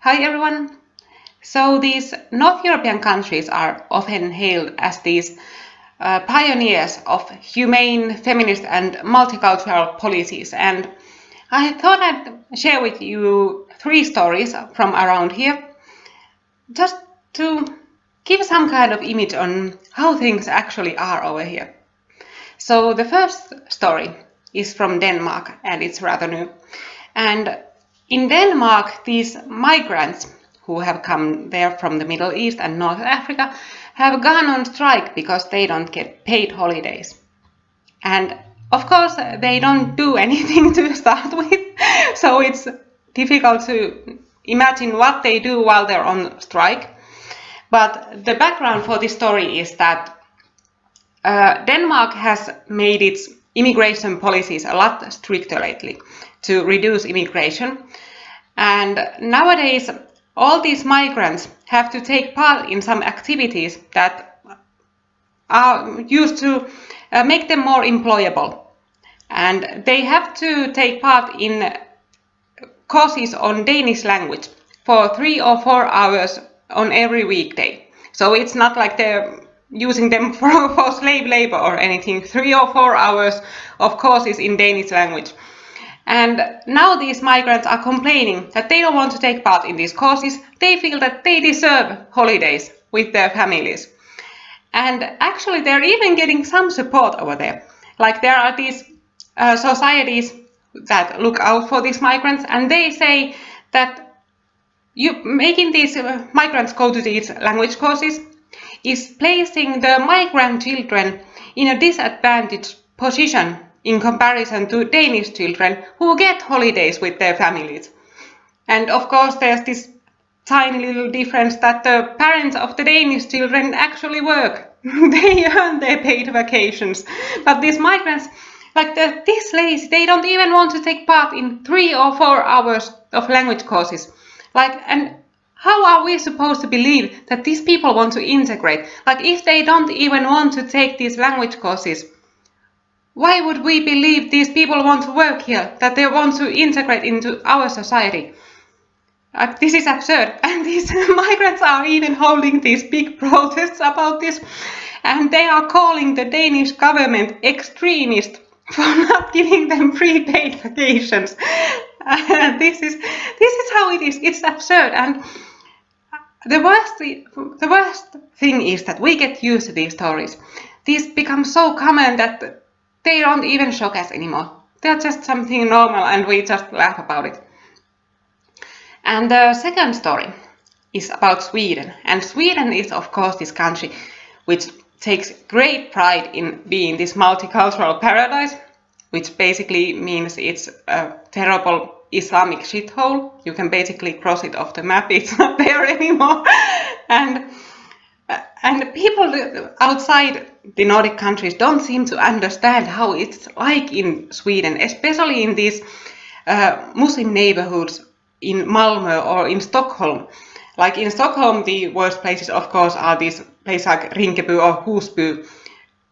Hi everyone. So these North European countries are often hailed as these pioneers of humane, feminist and multicultural policies, and I thought I'd share with you three stories from around here just to give some kind of image on how things actually are over here. So the first story is from Denmark and it's rather new. And in Denmark, these migrants who have come there from the Middle East and North Africa have gone on strike because they don't get paid holidays. And of course, they don't do anything to start with, so it's difficult to imagine what they do while they're on strike. But the background for this story is that Denmark has made its immigration policies a lot stricter lately to reduce immigration. And nowadays, all these migrants have to take part in some activities that are used to make them more employable. And they have to take part in courses on Danish language for 3 or 4 hours on every weekday. So it's not like they're using them for slave labor or anything. 3 or 4 hours of courses in Danish language. And now these migrants are complaining that they don't want to take part in these courses. They feel that they deserve holidays with their families. And actually they're even getting some support over there. Like there are these societies that look out for these migrants, and they say that making these migrants go to these language courses is placing the migrant children in a disadvantaged position in comparison to Danish children who get holidays with their families. And of course there's this tiny little difference that the parents of the Danish children actually work. They earn their paid vacations. But these migrants, like this lazy, they don't even want to take part in 3 or 4 hours of language courses. And how are we supposed to believe that these people want to integrate? Like if they don't even want to take these language courses, why would we believe these people want to work here, that they want to integrate into our society? This is absurd, and these migrants are even holding these big protests about this, and they are calling the Danish government extremist for not giving them free paid vacations. This is how it is. It's absurd, and the worst thing is that we get used to these stories. These become so common that they don't even shock us anymore. They're just something normal, and we just laugh about it. And the second story is about Sweden. And Sweden is, of course, this country which takes great pride in being this multicultural paradise, which basically means it's a terrible Islamic shithole. You can basically cross it off the map. It's not there anymore. And people outside the Nordic countries don't seem to understand how it's like in Sweden, especially in these Muslim neighborhoods in Malmö or in Stockholm. Like in Stockholm, the worst places, of course, are these places like Rinkeby or Husby,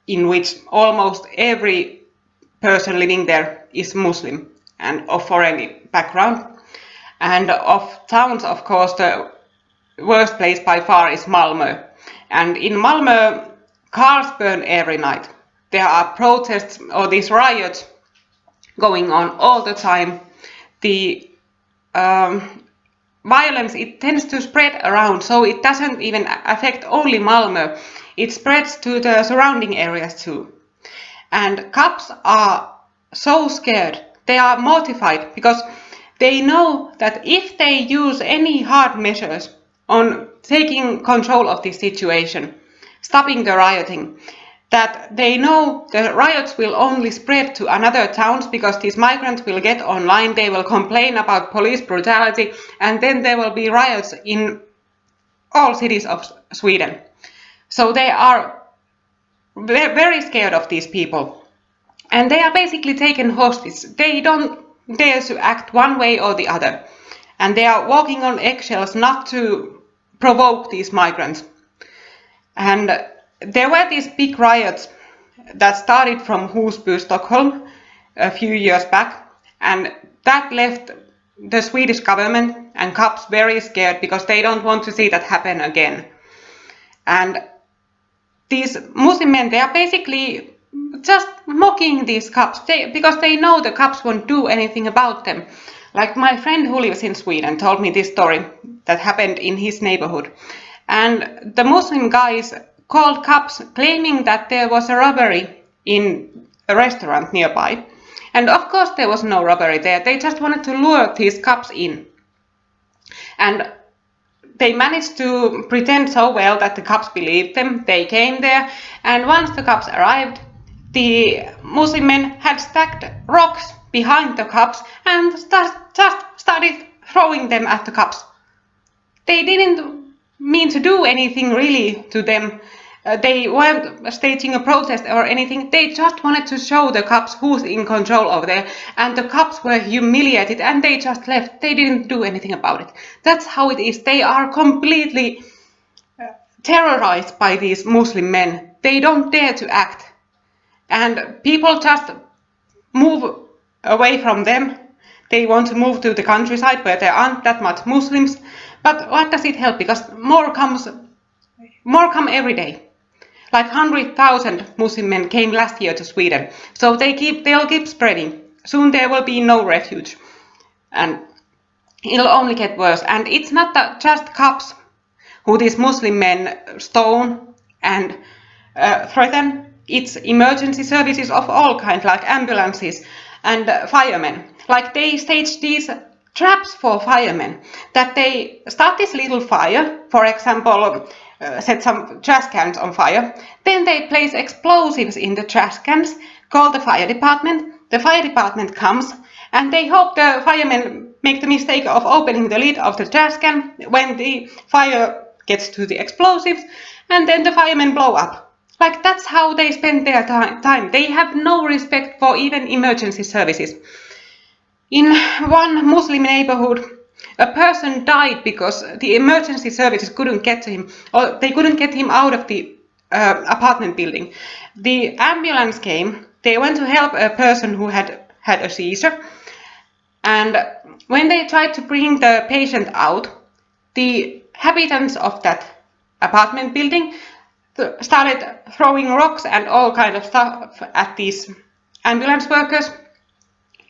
in which almost every person living there is Muslim and of foreign background. And of towns, of course, the worst place by far is Malmö. And in Malmö, cars burn every night. There are protests or these riots going on all the time. The violence, it tends to spread around, so it doesn't even affect only Malmö. It spreads to the surrounding areas too. And cops are so scared. They are mortified because they know that if they use any hard measures on taking control of this situation, stopping the rioting, that they know the riots will only spread to another towns because these migrants will get online, they will complain about police brutality, and then there will be riots in all cities of Sweden. So they are very scared of these people. And they are basically taken hostage. They don't dare to act one way or the other. And they are walking on eggshells not to provoke these migrants. And there were these big riots that started from Husby, Stockholm, a few years back, and that left the Swedish government and cops very scared because they don't want to see that happen again. And these Muslim men, they are basically just mocking these cops because they know the cops won't do anything about them. Like my friend who lives in Sweden told me this story that happened in his neighborhood. And the Muslim guys called cops claiming that there was a robbery in a restaurant nearby. And of course there was no robbery there. They just wanted to lure these cops in. And they managed to pretend so well that the cops believed them. They came there, and once the cops arrived, the Muslim men had stacked rocks behind the cops and just started throwing them at the cops. They didn't mean to do anything really to them. They weren't staging a protest or anything. They just wanted to show the cops who's in control over there. And the cops were humiliated and they just left. They didn't do anything about it. That's how it is. They are completely terrorized by these Muslim men. They don't dare to act. And people just move away from them. They want to move to the countryside where there aren't that much Muslims. But what does it help? Because more come every day. Like 100,000 Muslim men came last year to Sweden. So they'll keep spreading. Soon there will be no refuge. And it'll only get worse. And it's not just cops who these Muslim men stone and threaten. It's emergency services of all kinds, like ambulances and firemen. Like they stage these traps for firemen, that they start this little fire, for example, set some trash cans on fire, then they place explosives in the trash cans, call the fire department comes, and they hope the firemen make the mistake of opening the lid of the trash can when the fire gets to the explosives, and then the firemen blow up. Like that's how they spend their time. They have no respect for even emergency services. In one Muslim neighborhood, a person died because the emergency services couldn't get to him, or they couldn't get him out of the apartment building. The ambulance came. They went to help a person who had a seizure. And when they tried to bring the patient out, the inhabitants of that apartment building started throwing rocks and all kind of stuff at these ambulance workers.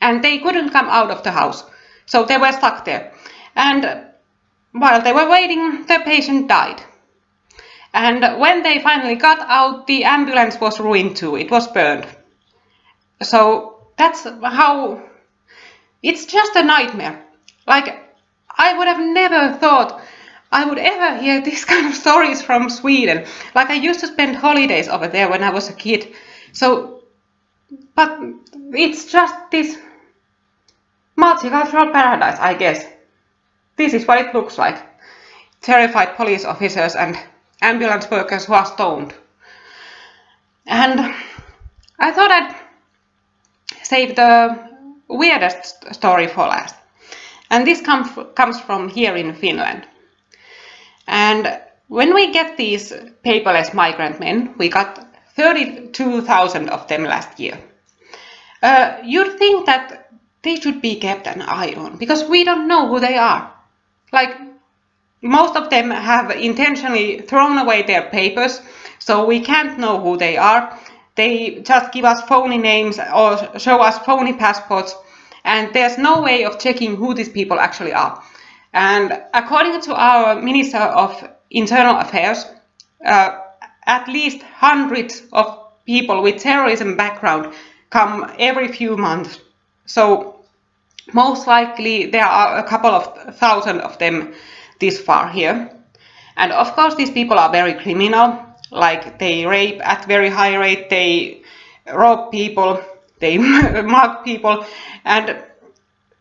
And they couldn't come out of the house. So they were stuck there. And while they were waiting, the patient died. And when they finally got out, the ambulance was ruined too. It was burned. So that's how... It's just a nightmare. Like, I would have never thought I would ever hear these kind of stories from Sweden. Like, I used to spend holidays over there when I was a kid. So, but it's just this multicultural paradise, I guess. This is what it looks like. Terrified police officers and ambulance workers who are stoned. And I thought I'd save the weirdest story for last. And this comes from here in Finland. And when we get these paperless migrant men, we got 32,000 of them last year. You'd think that they should be kept an eye on, because we don't know who they are. Like, most of them have intentionally thrown away their papers, so we can't know who they are. They just give us phony names or show us phony passports, and there's no way of checking who these people actually are. And according to our Minister of Internal Affairs, at least hundreds of people with terrorism background come every few months. So most likely there are a couple of thousand of them this far here. And of course these people are very criminal, like they rape at very high rate, they rob people, they mug people, and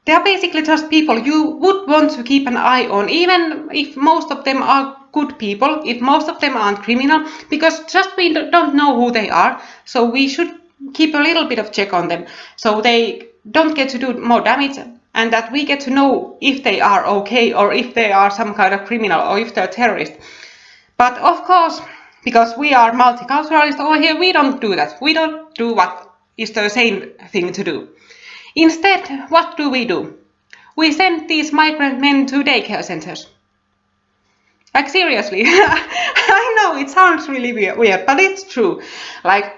they're basically just people you would want to keep an eye on, even if most of them are good people, if most of them aren't criminal, because just we don't know who they are, so we should keep a little bit of check on them, so they don't get to do more damage, and that we get to know if they are okay, or if they are some kind of criminal, or if they're terrorists. But of course, because we are multiculturalists over here, we don't do that. We don't do what is the sane thing to do. Instead, what do? we sent these migrant men to daycare centers. Like seriously, I know it sounds really weird, but it's true. Like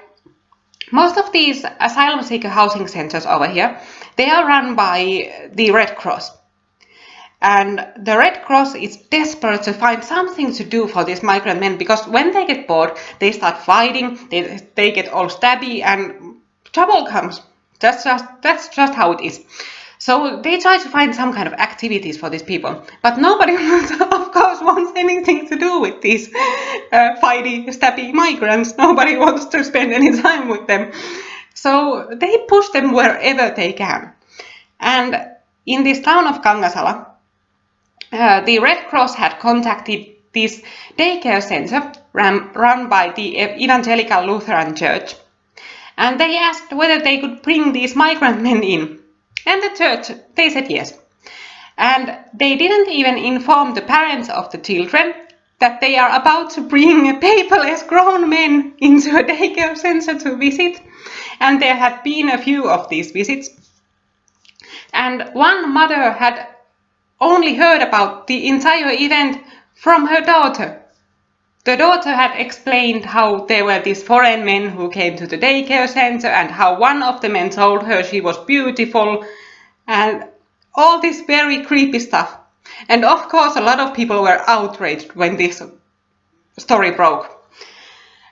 most of these asylum seeker housing centers over here, they are run by the Red Cross. And the Red Cross is desperate to find something to do for these migrant men because when they get bored, they start fighting, they get all stabby and trouble comes. That's just how it is. So they try to find some kind of activities for these people, but nobody, of course, wants anything to do with these fighty, stabby migrants. Nobody wants to spend any time with them. So they push them wherever they can. And in this town of Kangasala, the Red Cross had contacted this daycare center run by the Evangelical Lutheran Church. And they asked whether they could bring these migrant men in. And the church, they said yes. And they didn't even inform the parents of the children that they are about to bring paperless grown men into a daycare center to visit. And there had been a few of these visits. And one mother had only heard about the entire event from her daughter. The daughter had explained how there were these foreign men who came to the daycare center and how one of the men told her she was beautiful and all this very creepy stuff. And of course, a lot of people were outraged when this story broke.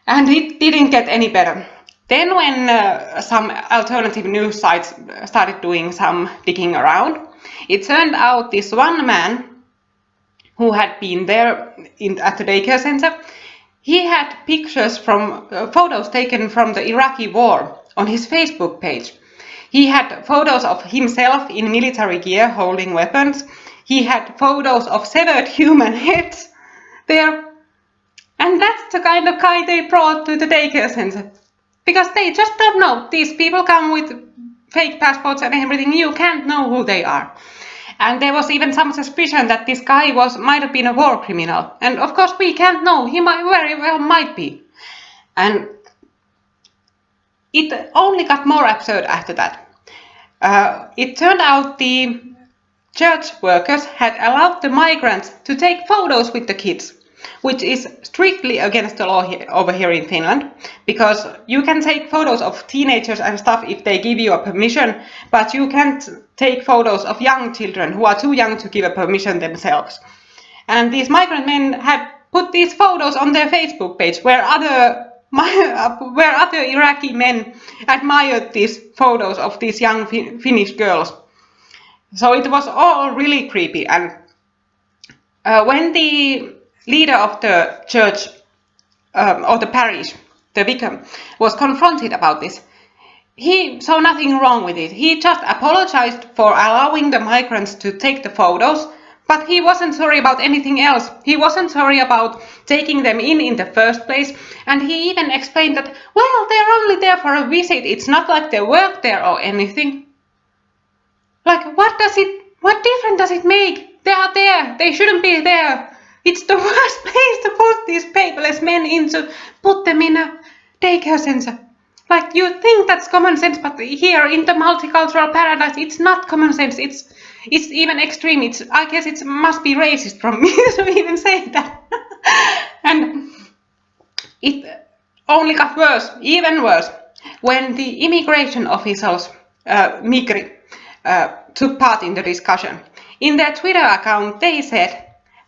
And it didn't get any better. Then when some alternative news sites started doing some digging around, it turned out this one man who had been there at the daycare center, he had pictures from photos taken from the Iraqi war on his Facebook page. He had photos of himself in military gear holding weapons. He had photos of severed human heads there. And that's the kind of guy they brought to the daycare center. Because they just don't know. These people come with fake passports and everything. You can't know who they are. And there was even some suspicion that this guy might have been a war criminal. And of course we can't know. He very well might be. And it only got more absurd after that. It turned out the church workers had allowed the migrants to take photos with the kids, which is strictly against the law over here in Finland, because you can take photos of teenagers and stuff if they give you a permission, but you can't take photos of young children who are too young to give a permission themselves. And these migrant men had put these photos on their Facebook page where other Iraqi men admired these photos of these young Finnish girls. So it was all really creepy. And when the leader of the church, or the parish, the vicar, was confronted about this, he saw nothing wrong with it. He just apologized for allowing the migrants to take the photos, but he wasn't sorry about anything else. He wasn't sorry about taking them in the first place. And he even explained that, well, they're only there for a visit. It's not like they work there or anything. Like, what difference does it make? They are there. They shouldn't be there. It's the worst place to put these paperless men into, put them in a daycare center. Like, you think that's common sense, but here in the multicultural paradise, it's not common sense. It's even extreme. I guess it must be racist from me to even say that. And it only got worse, even worse, when the immigration officials, Migri, took part in the discussion. In their Twitter account, they said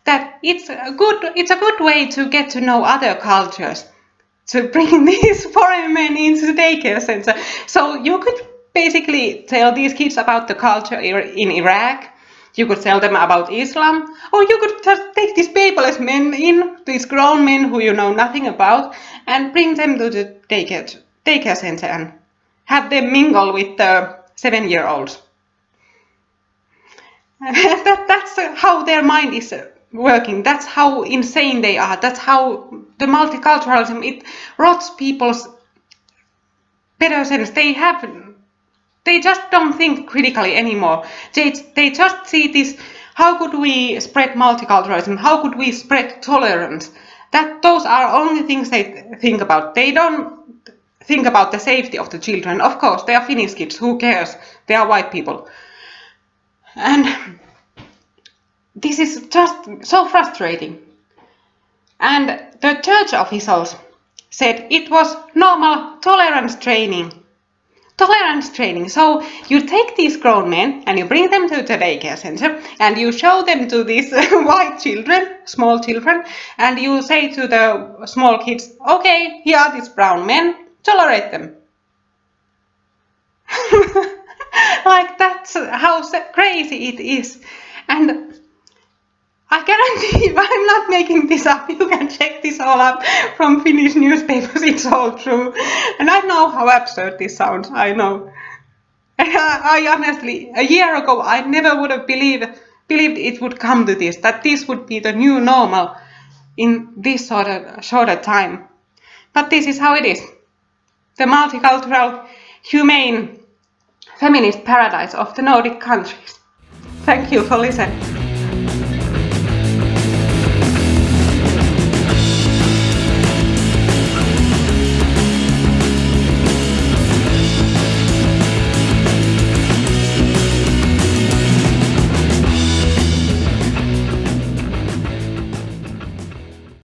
that it's a good way to get to know other cultures, to bring these foreign men into the daycare center. So you could basically tell these kids about the culture in Iraq. You could tell them about Islam, or you could just take these paperless men in, these grown men who you know nothing about, and bring them to the daycare center and have them mingle with the 7-year-olds. That's how their mind is working. That's how insane they are. That's how the multiculturalism, it rots people's better sense. They just don't think critically anymore. They just see this, how could we spread multiculturalism? How could we spread tolerance? Those are only things they think about. They don't think about the safety of the children. Of course, they are Finnish kids. Who cares? They are white people. And this is just so frustrating. And the church officials said it was normal tolerance training. Tolerance training. So you take these grown men and you bring them to the daycare center and you show them to these white children, small children, and you say to the small kids, okay, here are these brown men, tolerate them. Like that's how crazy it is. And I guarantee you, I'm not making this up. You can check this all up from Finnish newspapers. It's all true. And I know how absurd this sounds. I know. I honestly, a year ago, I never would have believed it would come to this, that this would be the new normal in this sort of shorter time. But this is how it is. The multicultural, humane, feminist paradise of the Nordic countries. Thank you for listening.